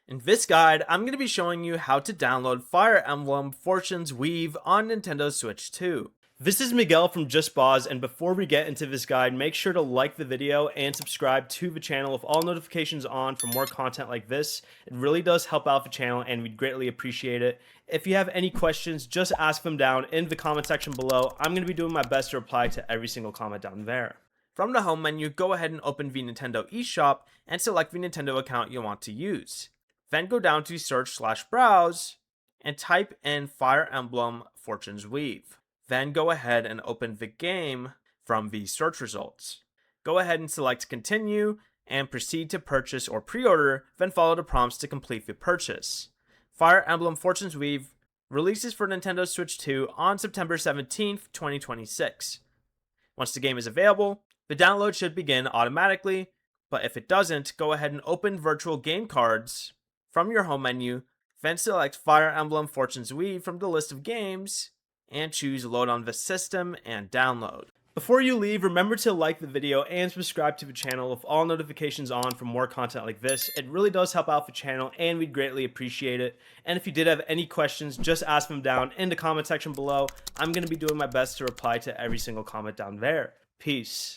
In this guide, I'm going to be showing you how to download Fire Emblem Fortune's Weave on Nintendo Switch 2. This is Miguel from Just Boz, and before we get into this guide, make sure to like the video and subscribe to the channel with all notifications on for more content like this. It really does help out the channel and we'd greatly appreciate it. If you have any questions, just ask them down in the comment section below. I'm going to be doing my best to reply to every single comment down there. From the home menu, go ahead and open the Nintendo eShop and select the Nintendo account you want to use. Then go down to search/browse and type in Fire Emblem Fortune's Weave. Then go ahead and open the game from the search results. Go ahead and select continue and proceed to purchase or pre-order, then follow the prompts to complete the purchase. Fire Emblem Fortune's Weave releases for Nintendo Switch 2 on September 17th, 2026. Once the game is available, the download should begin automatically, but if it doesn't, go ahead and open virtual game cards from your home menu, then select Fire Emblem Fortune's Weave from the list of games, and choose load on the system and download. Before you leave, remember to like the video and subscribe to the channel with all notifications on for more content like this. It really does help out the channel and we'd greatly appreciate it. And if you did have any questions, just ask them down in the comment section below. I'm going to be doing my best to reply to every single comment down there. Peace.